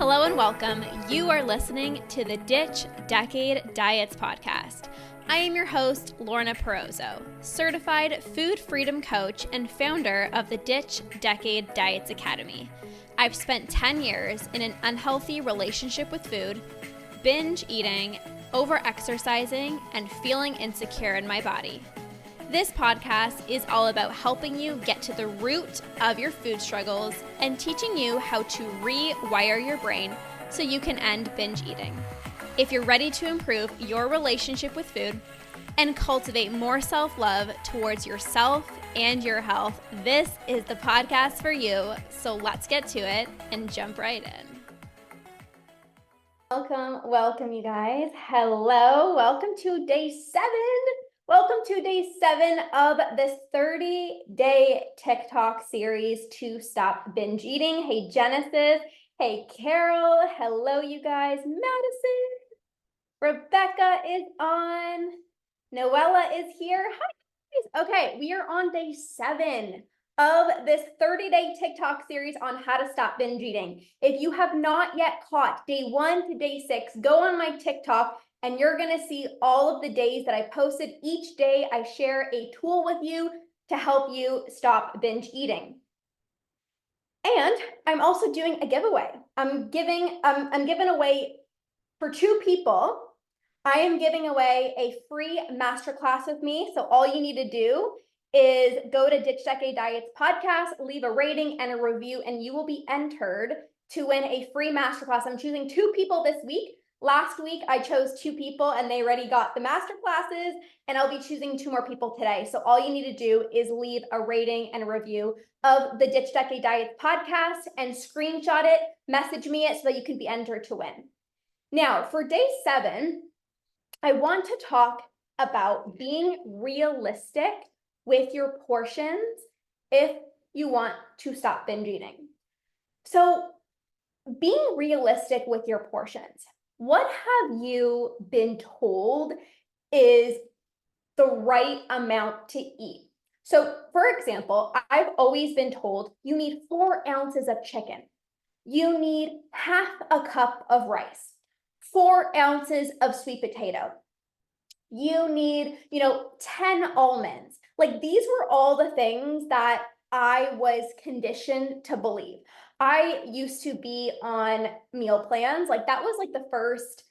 Hello and welcome. You are listening to the Ditch Decade Diets podcast. I am your host, Lorna, certified food freedom coach and founder of the Ditch Decade Diets Academy. I've spent 10 years in an unhealthy relationship with food, binge eating, over-exercising, and feeling insecure in my body. This podcast is all about helping you get to the root of your food struggles and teaching you how to rewire your brain so you can end binge eating. If you're ready to improve your relationship with food and cultivate more self-love towards yourself and your health, this is the podcast for you. So let's get to it and jump right in. Welcome you guys. Hello, welcome to day 7. Welcome to day 7 of this 30-day TikTok series to stop binge eating. Hey, Genesis. Hey, Carol. Hello, you guys. Madison. Rebecca is on. Noella is here. Hi, guys. Okay, we are on day 7 of this 30-day TikTok series on how to stop binge eating. If you have not yet caught day 1 to day 6, go on my TikTok and you're going to see all of the days that I posted. Each day I share a tool with you to help you stop binge eating. And I'm also doing a giveaway. I'm giving away for 2 people. I am giving away a free masterclass with me. So all you need to do is go to Ditch Decade Diets podcast, leave a rating and a review, and you will be entered to win a free masterclass. I'm choosing 2 people this week. Last week, I chose 2 people and they already got the master classes, and I'll be choosing 2 more people today. So all you need to do is leave a rating and a review of the Ditch Decade Diets podcast and screenshot it, message me it so that you can be entered to win. Now, for day 7, I want to talk about being realistic with your portions if you want to stop binge eating. So being realistic with your portions. What have you been told is the right amount to eat? So, for example, I've always been told you need 4 ounces of chicken. You need half a cup of rice, 4 ounces of sweet potato. You need, 10 almonds. Like, these were all the things that I was conditioned to believe. I used to be on meal plans. Like, that was like the first,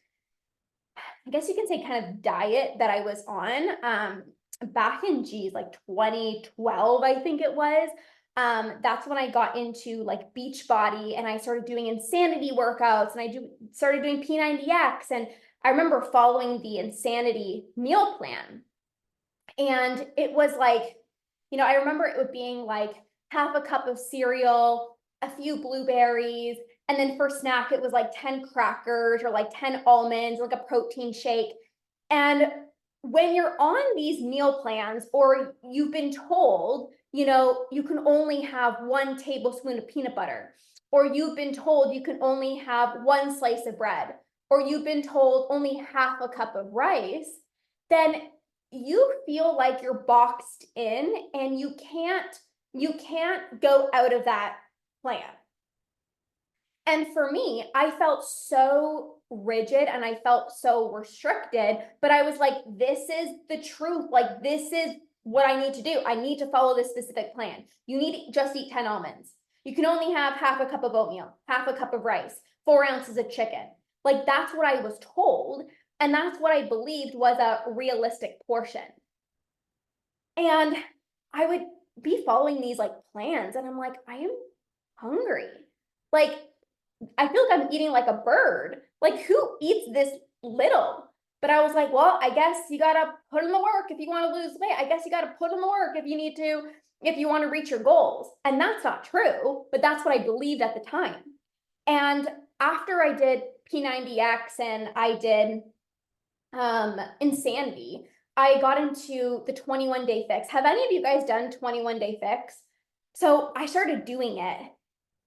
I guess you can say, kind of diet that I was on back in 2012, I think it was. That's when I got into like Beachbody and I started doing insanity workouts, and I started doing P90X. And I remember following the insanity meal plan. And it was like, I remember it being like half a cup of cereal, a few blueberries, and then for snack, it was like 10 crackers or like 10 almonds, like a protein shake. And when you're on these meal plans, or you've been told, you can only have 1 tablespoon of peanut butter, or you've been told you can only have 1 slice of bread, or you've been told only half a cup of rice, then you feel like you're boxed in and you can't go out of that plan. And for me, I felt so rigid and I felt so restricted, but I was like, this is the truth. Like, this is what I need to do. I need to follow this specific plan. You need to just eat 10 almonds. You can only have half a cup of oatmeal, half a cup of rice, 4 ounces of chicken. Like, that's what I was told. And that's what I believed was a realistic portion. And I would be following these like plans and I'm like, I am hungry. Like, I feel like I'm eating like a bird. Like, who eats this little? But I was like, well, I guess you got to put in the work if you want to lose weight. I guess you got to put in the work if you want to reach your goals. And that's not true, but that's what I believed at the time. And after I did P90X and I did insanity, I got into the 21-day fix. Have any of you guys done 21-day fix? So I started doing it.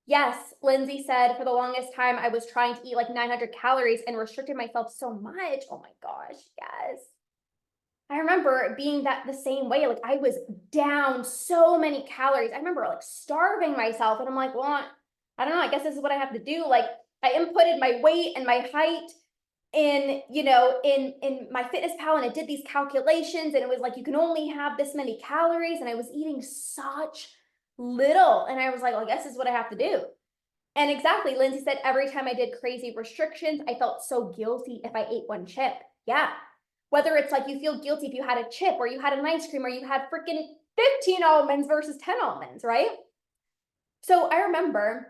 Yes, Lindsay said for the longest time I was trying to eat like 900 calories and restricted myself so much. Oh my gosh, yes. I remember being the same way. Like, I was down so many calories. I remember like starving myself and I'm like, well, I don't know, I guess this is what I have to do. Like, I inputted my weight and my height in, you know, in my fitness pal, and it did these calculations, and it was like, you can only have this many calories, and I was eating such little. And I was like, well, I guess this is what I have to do. And exactly, Lindsay said, every time I did crazy restrictions, I felt so guilty if I ate one chip. Yeah. Whether it's like you feel guilty if you had a chip or you had an ice cream or you had freaking 15 almonds versus 10 almonds, right? So I remember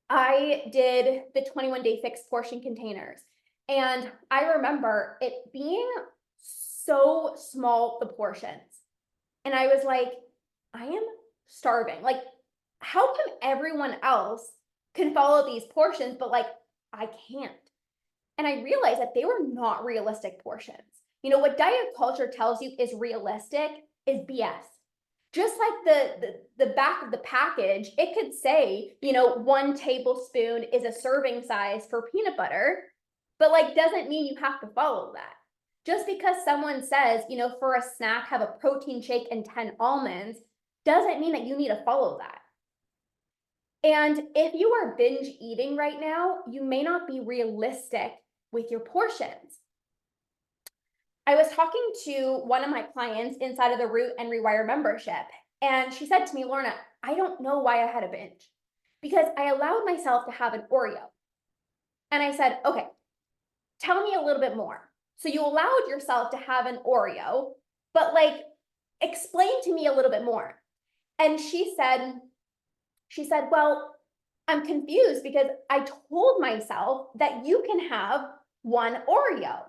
I did the 21-day fixed portion containers. And I remember it being so small, the portions. And I was like, I am starving. Like, how come everyone else can follow these portions, but like, I can't? And I realized that they were not realistic portions. You know, what diet culture tells you is realistic is BS. Just like the back of the package, it could say, you know, 1 tablespoon is a serving size for peanut butter, but like doesn't mean you have to follow that. Just because someone says, you know, for a snack, have a protein shake and 10 almonds, doesn't mean that you need to follow that. And if you are binge eating right now, you may not be realistic with your portions. I was talking to one of my clients inside of the Root and Rewire membership, and she said to me, Lorna, I don't know why I had a binge because I allowed myself to have an Oreo. And I said, okay, tell me a little bit more. So you allowed yourself to have an Oreo, but like, explain to me a little bit more. And she said, well, I'm confused because I told myself that you can have 1 Oreo.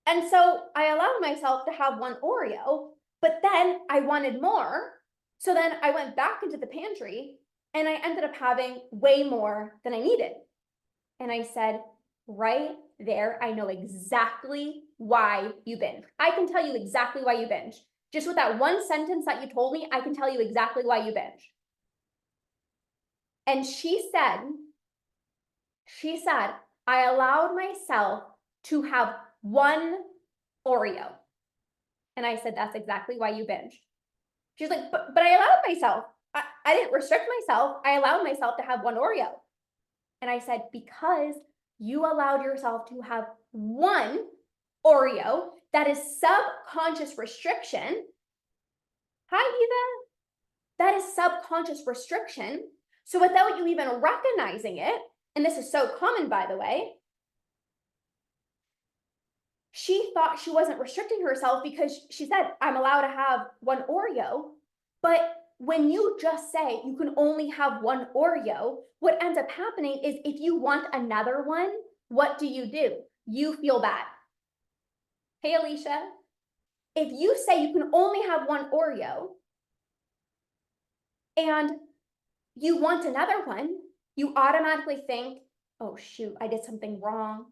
And so I allowed myself to have 1 Oreo, but then I wanted more. So then I went back into the pantry and I ended up having way more than I needed. And I said, right there, I know exactly why you binge. I can tell you exactly why you binge. Just with that one sentence that you told me, I can tell you exactly why you binge. And she said, I allowed myself to have 1 Oreo. And I said, that's exactly why you binge. She's like, but I allowed myself. I didn't restrict myself. I allowed myself to have 1 Oreo. And I said, because you allowed yourself to have 1 Oreo, that is subconscious restriction. Hi, Eva. That is subconscious restriction. So without you even recognizing it, and this is so common, by the way, she thought she wasn't restricting herself because she said, I'm allowed to have 1 Oreo. But when you just say you can only have 1 Oreo, what ends up happening is if you want another one, what do? You feel bad. Hey, Alicia. If you say you can only have 1 Oreo and you want another one, you automatically think, oh shoot, I did something wrong.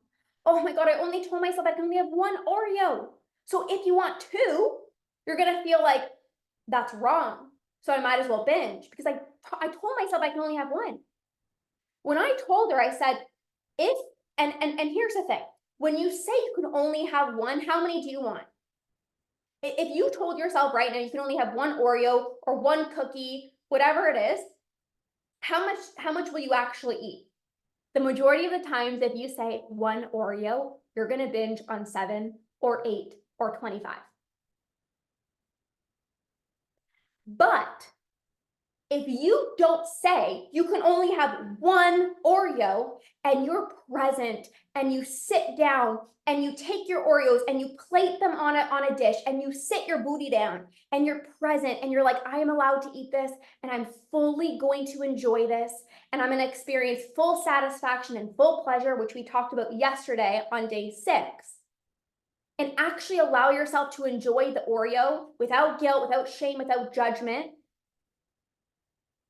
Oh my God, I only told myself I can only have 1 Oreo. So if you want 2, you're gonna feel like that's wrong. So I might as well binge because I told myself I can only have 1. When I told her, I said, and here's the thing, when you say you can only have 1, how many do you want? If you told yourself right now you can only have 1 Oreo or 1 cookie, whatever it is, how much will you actually eat? The majority of the times, if you say 1 Oreo, you're gonna binge on 7 or 8 or 25. But if you don't say you can only have 1 Oreo and you're present and you sit down and you take your Oreos and you plate them on a dish and you sit your booty down and you're present and you're like, I am allowed to eat this and I'm fully going to enjoy this and I'm going to experience full satisfaction and full pleasure, which we talked about yesterday on day 6. And actually allow yourself to enjoy the Oreo without guilt, without shame, without judgment,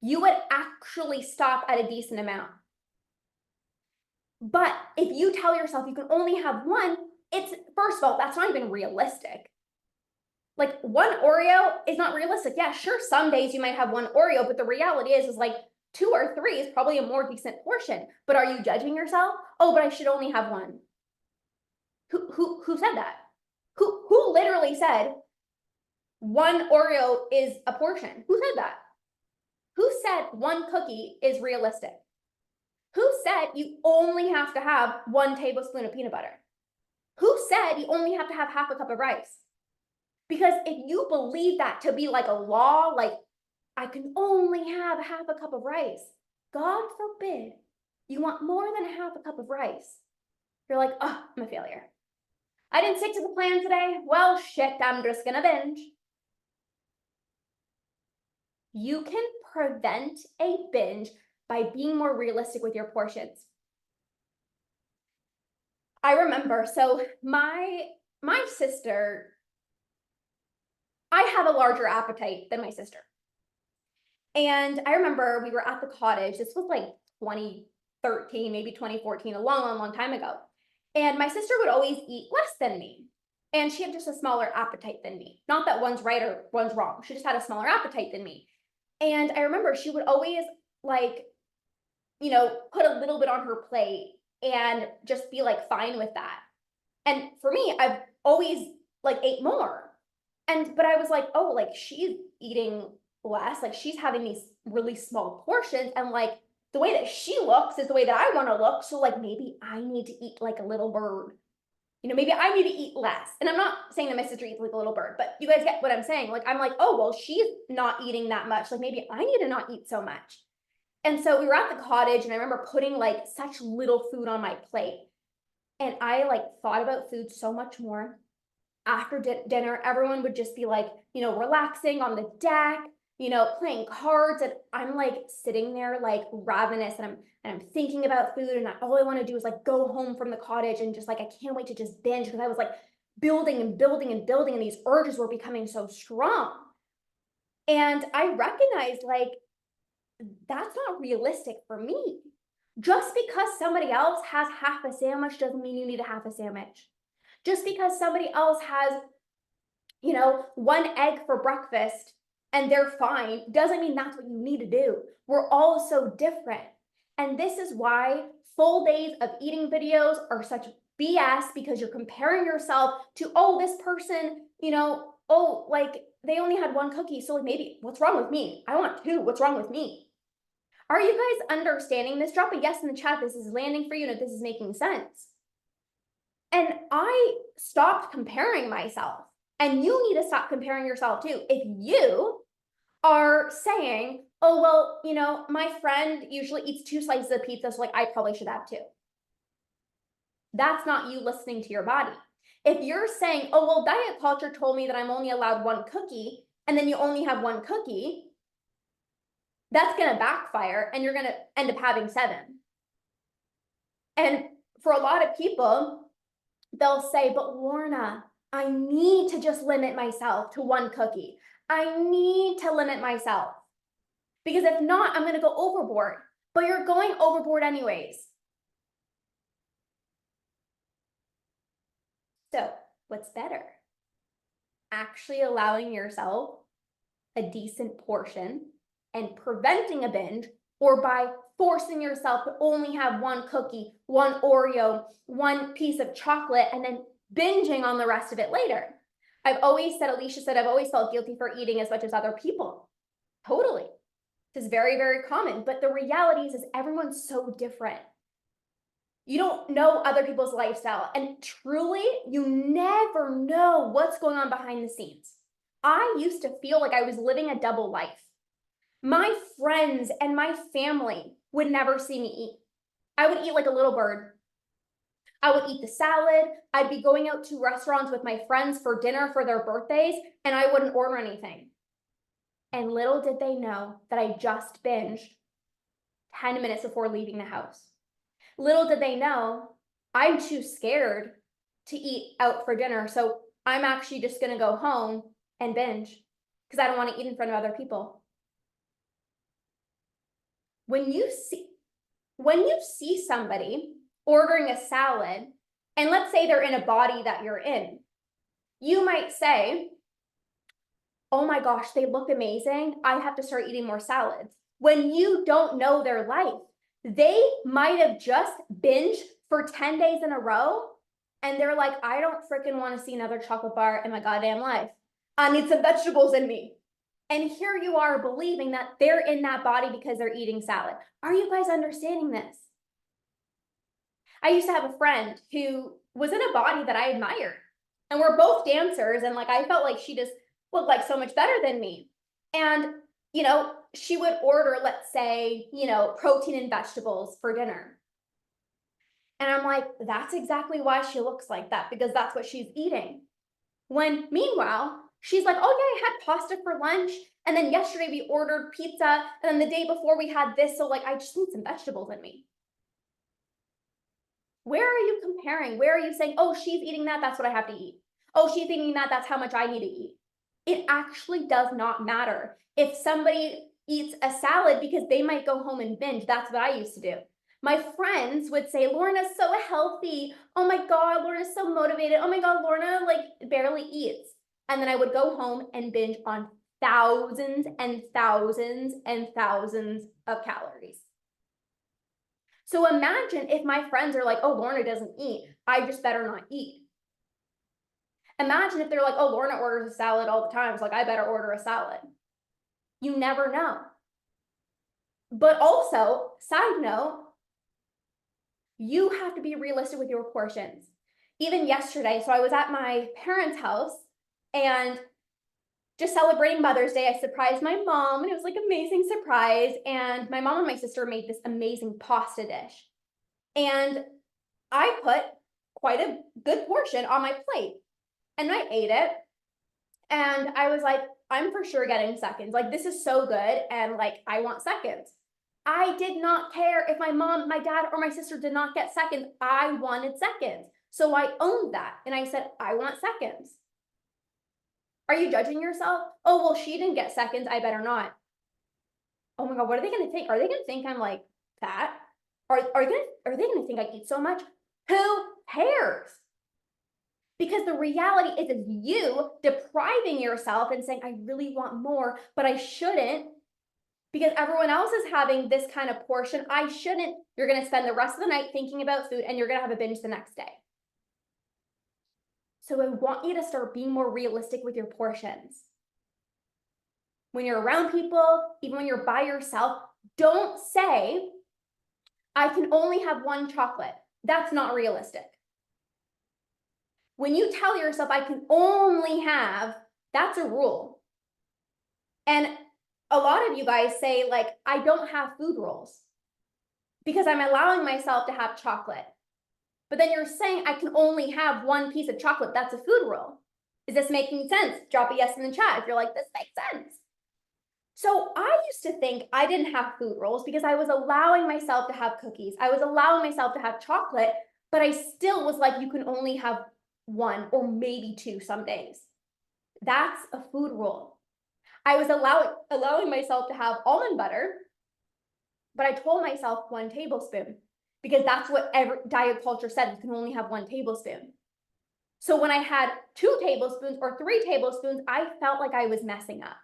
you would actually stop at a decent amount. But if you tell yourself you can only have 1, it's, first of all, that's not even realistic. Like 1 Oreo is not realistic. Yeah, sure, some days you might have 1 Oreo, but the reality is like 2 or 3 is probably a more decent portion. But are you judging yourself? Oh, but I should only have 1. Who said that? Who literally said 1 Oreo is a portion? Who said that? Who said 1 cookie is realistic? Who said you only have to have 1 tablespoon of peanut butter? Who said you only have to have half a cup of rice? Because if you believe that to be like a law, like I can only have half a cup of rice, God forbid you want more than half a cup of rice. You're like, oh, I'm a failure. I didn't stick to the plan today. Well, shit, I'm just gonna binge. You can prevent a binge by being more realistic with your portions. I remember, so my sister, I have a larger appetite than my sister. And I remember we were at the cottage. This was like 2013, maybe 2014, a long, long time ago. And my sister would always eat less than me. And she had just a smaller appetite than me. Not that one's right or one's wrong. She just had a smaller appetite than me. And I remember she would always like, put a little bit on her plate and just be like fine with that. And for me, I've always like ate more. But I was like, oh, like she's eating less, like she's having these really small portions, and like the way that she looks is the way that I want to look. So like maybe I need to eat like a little bird. Maybe I need to eat less. And I'm not saying that my sister eats like a little bird, but you guys get what I'm saying. Like I'm like, oh, well, she's not eating that much. Like maybe I need to not eat so much. And so we were at the cottage, and I remember putting like such little food on my plate. And I like thought about food so much more. After dinner, everyone would just be like, relaxing on the deck, playing cards. And I'm like sitting there like ravenous, and I'm thinking about food. And all I want to do is like go home from the cottage and just like, I can't wait to just binge, because I was like building and building and building. And these urges were becoming so strong. And I recognized like, that's not realistic for me. Just because somebody else has half a sandwich doesn't mean you need a half a sandwich. Just because somebody else has, 1 egg for breakfast and they're fine doesn't mean that's what you need to do. We're all so different. And this is why full days of eating videos are such BS, because you're comparing yourself to, oh, this person, oh, like they only had 1 cookie. So like maybe what's wrong with me? I want 2. What's wrong with me? Are you guys understanding this? Drop a yes in the chat. This is landing for you and if this is making sense. And I stopped comparing myself. And you need to stop comparing yourself too. If you are saying, oh, well, my friend usually eats 2 slices of pizza, so like I probably should have 2. That's not you listening to your body. If you're saying, oh, well, diet culture told me that I'm only allowed 1 cookie, and then you only have 1 cookie, that's going to backfire and you're going to end up having 7. And for a lot of people, they'll say, but Lorna, I need to just limit myself to 1 cookie. I need to limit myself, because if not, I'm going to go overboard. But you're going overboard anyways. So what's better? Actually allowing yourself a decent portion and preventing a binge, or by forcing yourself to only have 1 cookie, 1 Oreo, 1 piece of chocolate, and then binging on the rest of it later. I've always said, Alicia said, I've always felt guilty for eating as much as other people. Totally. This is very, very common. But the reality is everyone's so different. You don't know other people's lifestyle. And truly, you never know what's going on behind the scenes. I used to feel like I was living a double life. My friends and my family would never see me eat. I would eat like a little bird. I would eat the salad. I'd be going out to restaurants with my friends for dinner for their birthdays, and I wouldn't order anything. And little did they know that I just binged 10 minutes before leaving the house. Little did they know I'm too scared to eat out for dinner, so I'm actually just going to go home and binge because I don't want to eat in front of other people. When you see somebody ordering a salad, and let's say they're in a body that you're in, you might say, oh my gosh, they look amazing. I have to start eating more salads. When you don't know their life, they might have just binged for 10 days in a row, and they're like, I don't freaking want to see another chocolate bar in my goddamn life. I need some vegetables in me. And here you are believing that they're in that body because they're eating salad. Are you guys understanding this? I used to have a friend who was in a body that I admired. And we're both dancers, and like I felt like she just looked like so much better than me. And she would order, let's say, protein and vegetables for dinner. And I'm like, that's exactly why she looks like that, because that's what she's eating. When meanwhile, she's like, oh yeah, I had pasta for lunch. And then yesterday we ordered pizza. And then the day before we had this. So like, I just need some vegetables in me. Where are you comparing? Where are you saying, oh, she's eating that, that's what I have to eat. Oh, she's eating that, that's how much I need to eat. It actually does not matter. If somebody eats a salad because they might go home and binge, that's what I used to do. My friends would say, Lorna's so healthy. Oh my God, Lorna's so motivated. Oh my God, Lorna like barely eats. And then I would go home and binge on thousands and thousands and thousands of calories. So imagine if my friends are like, oh, Lorna doesn't eat, I just better not eat. Imagine if they're like, oh, Lorna orders a salad all the time. It's like, I better order a salad. You never know. But also, side note, you have to be realistic with your portions. Even yesterday, so I was at my parents' house and just celebrating Mother's Day. I surprised my mom, and it was like an amazing surprise. And my mom and my sister made this amazing pasta dish. And I put quite a good portion on my plate. And I ate it. And I was like, I'm for sure getting seconds. Like, this is so good. And like, I want seconds. I did not care if my mom, my dad, or my sister did not get seconds. I wanted seconds. So I owned that. And I said, I want seconds. Are you judging yourself? Oh, well, she didn't get seconds. I better not. Oh my God, what are they going to think? Are they going to think I'm like fat? Are they going to think I eat so much? Who cares? Because the reality is you depriving yourself and saying, I really want more, but I shouldn't because everyone else is having this kind of portion. I shouldn't. You're going to spend the rest of the night thinking about food and you're going to have a binge the next day. So I want you to start being more realistic with your portions. When you're around people, even when you're by yourself, don't say, I can only have one chocolate. That's not realistic. When you tell yourself, I can only have, that's a rule. And a lot of you guys say, like, I don't have food rules because I'm allowing myself to have chocolate. But then you're saying I can only have one piece of chocolate. That's a food rule. Is this making sense? Drop a yes in the chat if you're like, this makes sense. So I used to think I didn't have food rules because I was allowing myself to have cookies. I was allowing myself to have chocolate, but I still was like, you can only have one or maybe two some days. That's a food rule. I was allowing myself to have almond butter, but I told myself 1 tablespoon because that's what every diet culture said. You can only have 1 tablespoon. So when I had 2 tablespoons or 3 tablespoons, I felt like I was messing up.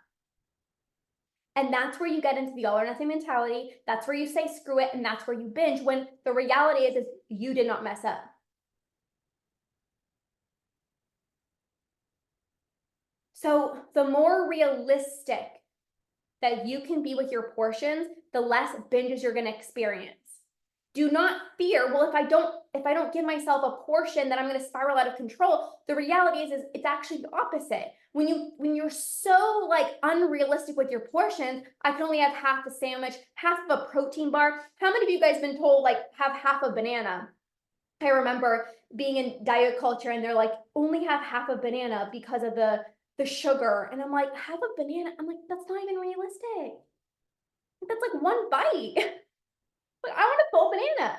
And that's where you get into the all or nothing mentality. That's where you say screw it, and that's where you binge when the reality is you did not mess up. So the more realistic that you can be with your portions, the less binges you're going to experience. Do not fear, well, if I don't give myself a portion, then I'm going to spiral out of control. The reality is it's actually the opposite. When you're so like unrealistic with your portions, I can only have half a sandwich, half of a protein bar. How many of you guys been told like have half a banana? I remember being in diet culture and they're like, only have half a banana because of the sugar. And I'm like, have a banana. I'm like, that's not even realistic. That's like 1 bite. Like, I want a full banana.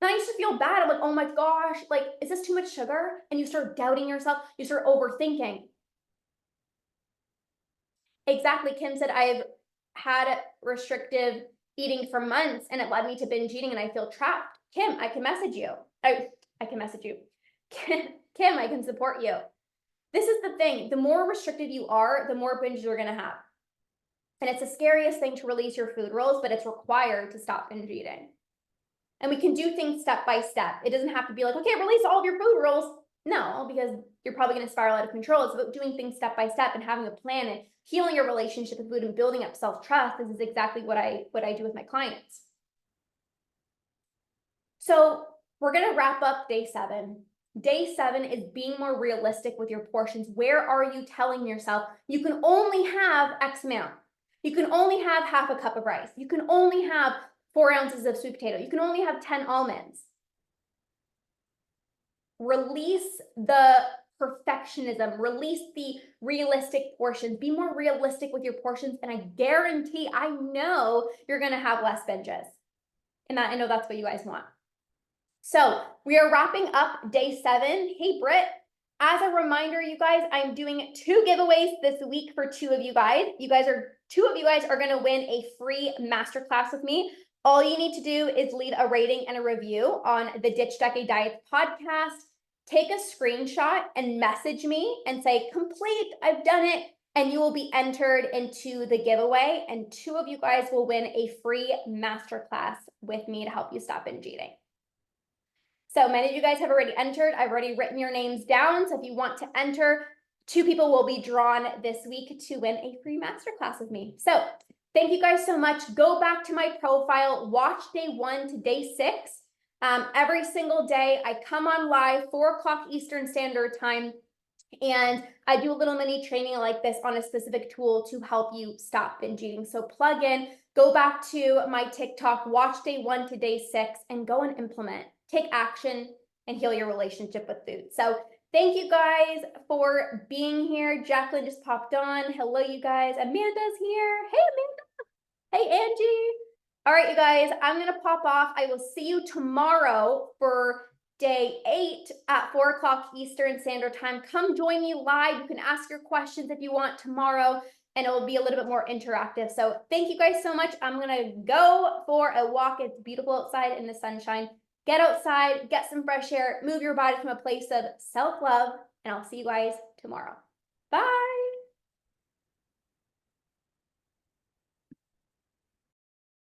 And I used to feel bad. I'm like, oh my gosh, like, is this too much sugar? And you start doubting yourself. You start overthinking. Exactly. Kim said, I've had restrictive eating for months and it led me to binge eating and I feel trapped. Kim, I can message you. I can message you. Kim, I can support you. This is the thing. The more restricted you are, the more binges you're going to have. And it's the scariest thing to release your food rules, but it's required to stop binge eating. And we can do things step by step. It doesn't have to be like, okay, release all of your food rules. No, because you're probably going to spiral out of control. It's about doing things step by step and having a plan and healing your relationship with food and building up self-trust. This is exactly what I do with my clients. So We're going to wrap up day 7. Day 7 is being more realistic with your portions. Where are you telling yourself you can only have X amount? You can only have half a cup of rice. You can only have 4 ounces of sweet potato. You can only have 10 almonds. Release the perfectionism, release the realistic portions, be more realistic with your portions, and I guarantee, I know you're going to have less binges. And I know that's what you guys want. So we are wrapping up day 7. Hey, Britt, as a reminder, you guys, I'm doing 2 giveaways this week for 2 of you guys. 2 of you guys are going to win a free masterclass with me. All you need to do is leave a rating and a review on the Ditch Decade Diets podcast. Take a screenshot and message me and say, complete, I've done it. And you will be entered into the giveaway. And 2 of you guys will win a free masterclass with me to help you stop binge eating. So many of you guys have already entered. I've already written your names down. So if you want to enter, 2 people will be drawn this week to win a free masterclass with me. So thank you guys so much. Go back to my profile, watch day 1 to day 6. Every single day I come on live 4 o'clock Eastern Standard Time, and I do a little mini training like this on a specific tool to help you stop binge eating. So plug in, go back to my TikTok, watch day 1 to day 6, and go and implement. Take action and heal your relationship with food. So thank you guys for being here. Jacqueline just popped on. Hello, you guys. Amanda's here. Hey, Amanda. Hey, Angie. All right, you guys, I'm going to pop off. I will see you tomorrow for day 8 at 4 o'clock Eastern Standard Time. Come join me live. You can ask your questions if you want tomorrow, and it will be a little bit more interactive. So thank you guys so much. I'm going to go for a walk. It's beautiful outside in the sunshine. Get outside, get some fresh air, move your body from a place of self-love, and I'll see you guys tomorrow. Bye.